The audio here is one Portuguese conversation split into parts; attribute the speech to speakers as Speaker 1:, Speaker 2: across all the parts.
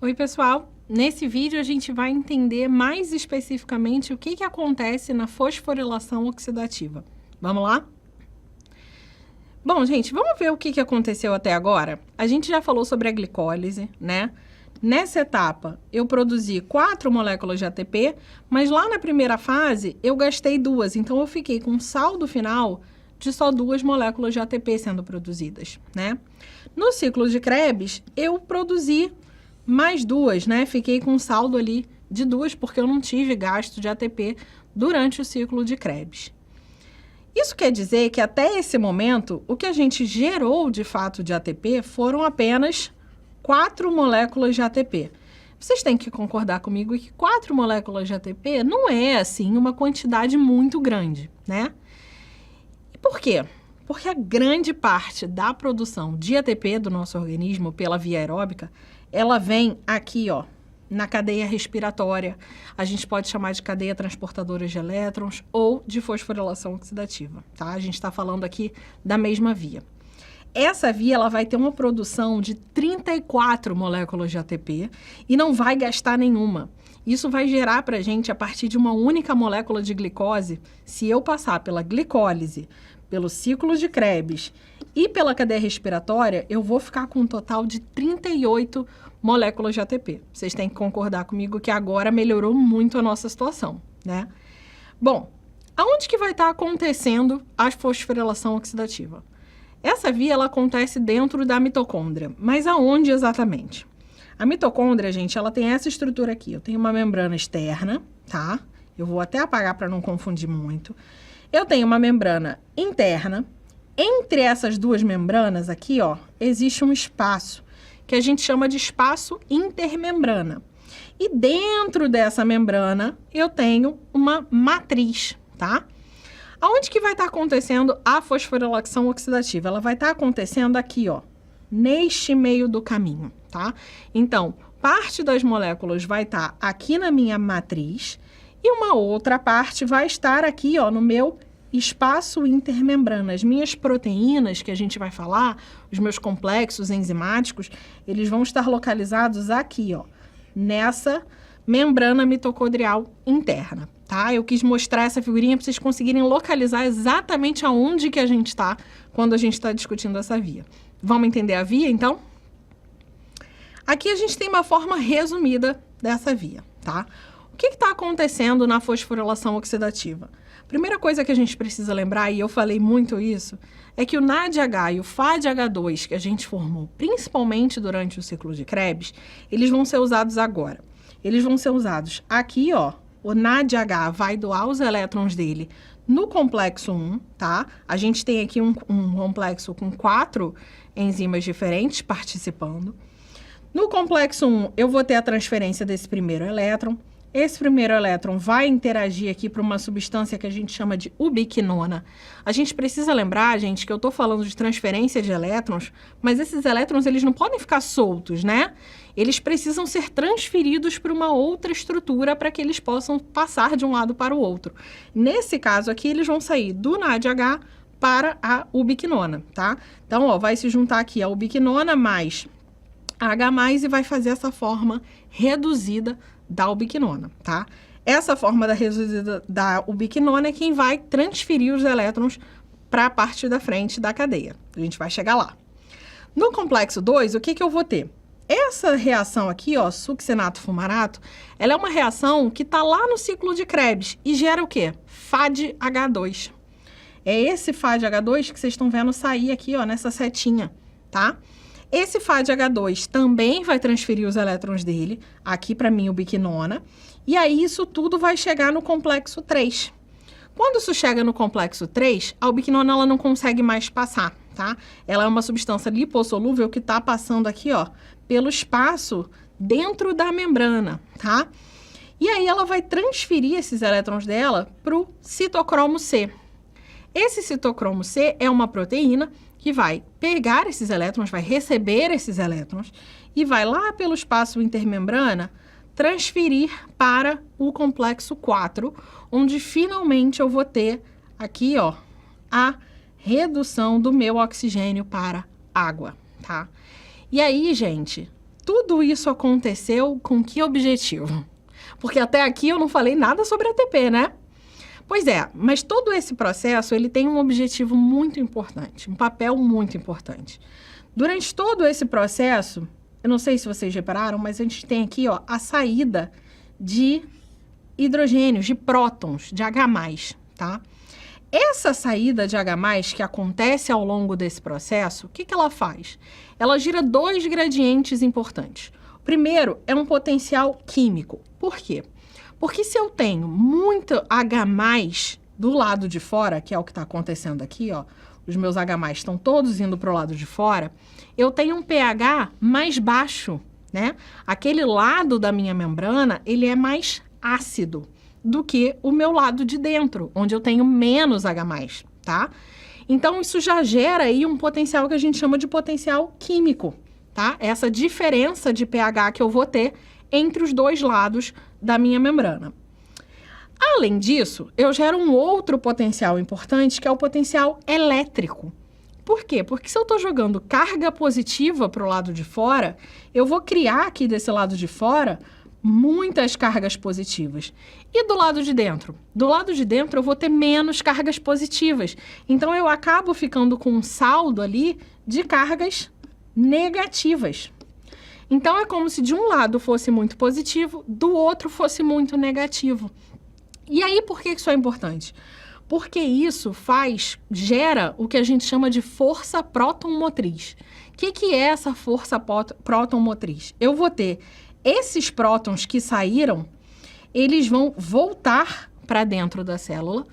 Speaker 1: Oi, pessoal! Nesse vídeo a gente vai entender mais especificamente o que acontece na fosforilação oxidativa. Vamos lá? Bom, gente, vamos ver o que aconteceu até agora? A gente já falou sobre a glicólise, né? Nessa etapa, eu produzi 4 moléculas de ATP, mas lá na primeira fase eu gastei 2, então eu fiquei com um saldo final de só 2 moléculas de ATP sendo produzidas, né? No ciclo de Krebs, eu produzi mais 2, né? Fiquei com um saldo ali de 2, porque eu não tive gasto de ATP durante o ciclo de Krebs. Isso quer dizer que até esse momento, o que a gente gerou de fato de ATP foram apenas 4 moléculas de ATP. Vocês têm que concordar comigo que 4 moléculas de ATP não é, assim, uma quantidade muito grande, né? E por quê? Porque a grande parte da produção de ATP do nosso organismo pela via aeróbica, ela vem aqui, ó, na cadeia respiratória. A gente pode chamar de cadeia transportadora de elétrons ou de fosforilação oxidativa, tá? A gente está falando aqui da mesma via. Essa via, ela vai ter uma produção de 34 moléculas de ATP e não vai gastar nenhuma. Isso vai gerar para a gente, a partir de uma única molécula de glicose, se eu passar pela glicólise, pelo ciclo de Krebs e pela cadeia respiratória, eu vou ficar com um total de 38 moléculas de ATP. Vocês têm que concordar comigo que agora melhorou muito a nossa situação, né? Bom, aonde que vai estar acontecendo a fosforilação oxidativa? Essa via, ela acontece dentro da mitocôndria, mas aonde exatamente? A mitocôndria, gente, ela tem essa estrutura aqui. Eu tenho uma membrana externa, tá? Eu vou até apagar para não confundir muito. Eu tenho uma membrana interna. Entre essas duas membranas aqui, ó, existe um espaço que a gente chama de espaço intermembrana. E dentro dessa membrana, eu tenho uma matriz, tá? Aonde que vai estar acontecendo a fosforilação oxidativa? Ela vai estar acontecendo aqui, ó, neste meio do caminho, tá? Então, parte das moléculas vai estar aqui na minha matriz e uma outra parte vai estar aqui, ó, no meu espaço intermembrana. As minhas proteínas, que a gente vai falar, os meus complexos enzimáticos, eles vão estar localizados aqui, ó, nessa membrana mitocondrial interna, tá? Eu quis mostrar essa figurinha para vocês conseguirem localizar exatamente aonde que a gente está quando a gente está discutindo essa via. Vamos entender a via, então? Aqui a gente tem uma forma resumida dessa via, tá? O que está acontecendo na fosforilação oxidativa? Primeira coisa que a gente precisa lembrar, e eu falei muito isso, é que o NADH e o FADH2 que a gente formou, principalmente durante o ciclo de Krebs, eles vão ser usados agora. Eles vão ser usados aqui, ó, o NADH vai doar os elétrons dele no complexo 1, tá? A gente tem aqui um complexo com 4 enzimas diferentes participando. No complexo 1, eu vou ter a transferência desse primeiro elétron. Esse primeiro elétron vai interagir aqui para uma substância que a gente chama de ubiquinona. A gente precisa lembrar, gente, que eu estou falando de transferência de elétrons, mas esses elétrons, eles não podem ficar soltos, né? Eles precisam ser transferidos para uma outra estrutura para que eles possam passar de um lado para o outro. Nesse caso aqui, eles vão sair do NADH para a ubiquinona, tá? Então, ó, vai se juntar aqui a ubiquinona mais a H+, e vai fazer essa forma reduzida da ubiquinona, tá? Essa forma da reduzida da ubiquinona é quem vai transferir os elétrons para a parte da frente da cadeia. A gente vai chegar lá. No complexo 2, o que que eu vou ter? Essa reação aqui, ó, succinato-fumarato, ela é uma reação que está lá no ciclo de Krebs e gera o quê? FADH2. É esse FADH2 que vocês estão vendo sair aqui, ó, nessa setinha, tá? Esse FADH2 também vai transferir os elétrons dele aqui para minha ubiquinona. E aí isso tudo vai chegar no complexo 3. Quando isso chega no complexo 3, a ubiquinona ela não consegue mais passar, tá? Ela é uma substância lipossolúvel que está passando aqui, ó, pelo espaço dentro da membrana, tá? E aí ela vai transferir esses elétrons dela para o citocromo C. Esse citocromo C é uma proteína que vai pegar esses elétrons, vai receber esses elétrons e vai lá pelo espaço intermembrana transferir para o complexo 4, onde finalmente eu vou ter aqui, ó, a redução do meu oxigênio para água, tá? E aí, gente, tudo isso aconteceu com que objetivo? Porque até aqui eu não falei nada sobre ATP, né? Pois é, mas todo esse processo, ele tem um objetivo muito importante, um papel muito importante. Durante todo esse processo, eu não sei se vocês repararam, mas a gente tem aqui, ó, a saída de hidrogênios, de prótons, de H+, tá? Essa saída de H+, que acontece ao longo desse processo, o que ela faz? Ela gira dois gradientes importantes. O primeiro é um potencial químico. Por quê? Porque se eu tenho muito H+ do lado de fora, que é o que está acontecendo aqui, ó, os meus H+ estão todos indo para o lado de fora, eu tenho um pH mais baixo, né? Aquele lado da minha membrana, ele é mais ácido do que o meu lado de dentro, onde eu tenho menos H+, tá? Então, isso já gera aí um potencial que a gente chama de potencial químico, tá? Essa diferença de pH que eu vou ter entre os dois lados da minha membrana. Além disso, eu gero um outro potencial importante, que é o potencial elétrico. Por quê? Porque se eu estou jogando carga positiva para o lado de fora, eu vou criar aqui desse lado de fora muitas cargas positivas. E do lado de dentro? Do lado de dentro eu vou ter menos cargas positivas. Então, eu acabo ficando com um saldo ali de cargas negativas. Então, é como se de um lado fosse muito positivo, do outro fosse muito negativo. E aí, por que isso é importante? Porque isso gera o que a gente chama de força próton-motriz. O que é essa força próton-motriz? Eu vou ter esses prótons que saíram, eles vão voltar para dentro da célula,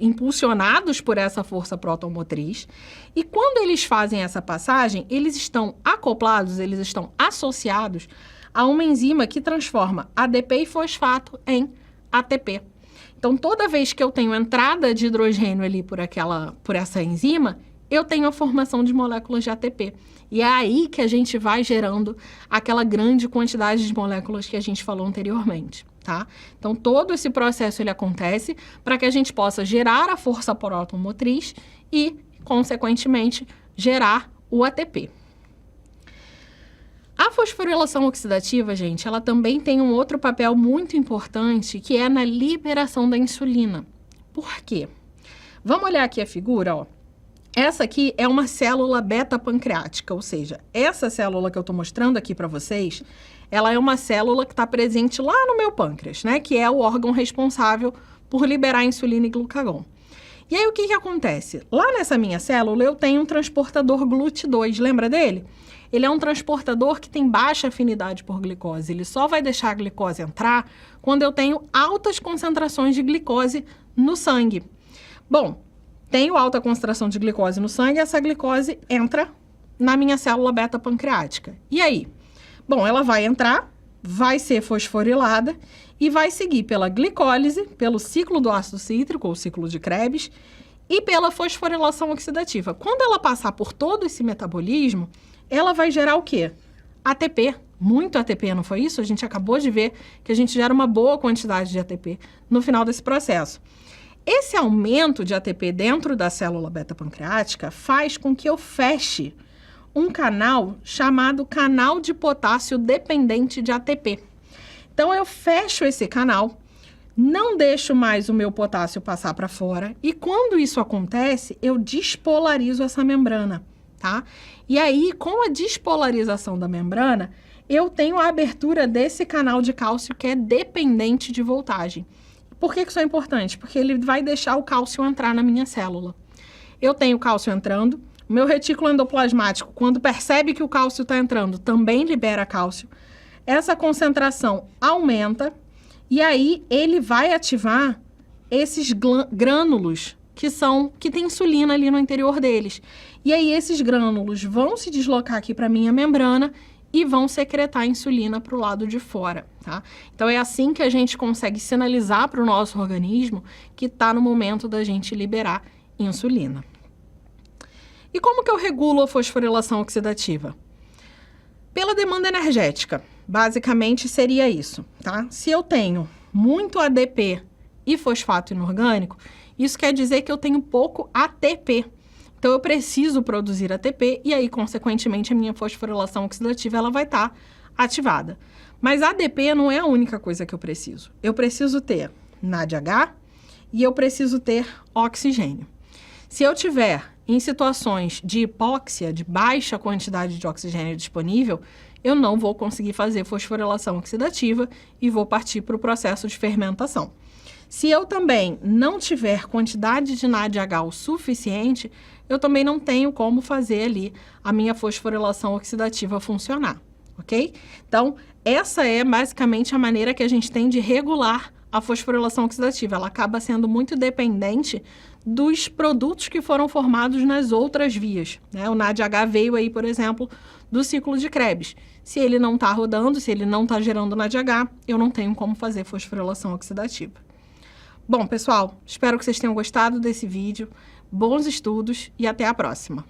Speaker 1: impulsionados por essa força próton-motriz. E quando eles fazem essa passagem, eles estão acoplados, eles estão associados a uma enzima que transforma ADP e fosfato em ATP. Então, toda vez que eu tenho entrada de hidrogênio ali por essa enzima, eu tenho a formação de moléculas de ATP. E é aí que a gente vai gerando aquela grande quantidade de moléculas que a gente falou anteriormente, tá? Então, todo esse processo ele acontece para que a gente possa gerar a força próton-motriz e, consequentemente, gerar o ATP. A fosforilação oxidativa, gente, ela também tem um outro papel muito importante, que é na liberação da insulina. Por quê? Vamos olhar aqui a figura, ó. Essa aqui é uma célula beta-pancreática, ou seja, essa célula que eu estou mostrando aqui para vocês, ela é uma célula que está presente lá no meu pâncreas, né? Que é o órgão responsável por liberar insulina e glucagon. E aí, o que acontece? Lá nessa minha célula, eu tenho um transportador GLUT2, lembra dele? Ele é um transportador que tem baixa afinidade por glicose. Ele só vai deixar a glicose entrar quando eu tenho altas concentrações de glicose no sangue. Bom, tenho alta concentração de glicose no sangue, essa glicose entra na minha célula beta-pancreática. E aí? Bom, ela vai entrar, vai ser fosforilada e vai seguir pela glicólise, pelo ciclo do ácido cítrico, ou ciclo de Krebs, e pela fosforilação oxidativa. Quando ela passar por todo esse metabolismo, ela vai gerar o quê? ATP. Muito ATP, não foi isso? A gente acabou de ver que a gente gera uma boa quantidade de ATP no final desse processo. Esse aumento de ATP dentro da célula beta-pancreática faz com que eu feche um canal chamado canal de potássio dependente de ATP. Então, eu fecho esse canal, não deixo mais o meu potássio passar para fora e quando isso acontece, eu despolarizo essa membrana, tá? E aí, com a despolarização da membrana, eu tenho a abertura desse canal de cálcio que é dependente de voltagem. Por que isso é importante? Porque ele vai deixar o cálcio entrar na minha célula. Eu tenho cálcio entrando, o meu retículo endoplasmático, quando percebe que o cálcio está entrando, também libera cálcio. Essa concentração aumenta e aí ele vai ativar esses grânulos que tem insulina ali no interior deles. E aí esses grânulos vão se deslocar aqui para a minha membrana e vão secretar insulina para o lado de fora, tá? Então, é assim que a gente consegue sinalizar para o nosso organismo que está no momento da gente liberar insulina. E como que eu regulo a fosforilação oxidativa? Pela demanda energética. Basicamente, seria isso, tá? Se eu tenho muito ADP e fosfato inorgânico, isso quer dizer que eu tenho pouco ATP. Então, eu preciso produzir ATP e aí, consequentemente, a minha fosforilação oxidativa ela vai estar ativada. Mas ADP não é a única coisa que eu preciso. Eu preciso ter NADH e eu preciso ter oxigênio. Se eu tiver em situações de hipóxia, de baixa quantidade de oxigênio disponível, eu não vou conseguir fazer fosforilação oxidativa e vou partir para o processo de fermentação. Se eu também não tiver quantidade de NADH o suficiente, eu também não tenho como fazer ali a minha fosforilação oxidativa funcionar, ok? Então, essa é basicamente a maneira que a gente tem de regular a fosforilação oxidativa. Ela acaba sendo muito dependente dos produtos que foram formados nas outras vias, né? O NADH veio aí, por exemplo, do ciclo de Krebs. Se ele não está rodando, se ele não está gerando NADH, eu não tenho como fazer fosforilação oxidativa. Bom, pessoal, espero que vocês tenham gostado desse vídeo. Bons estudos e até a próxima!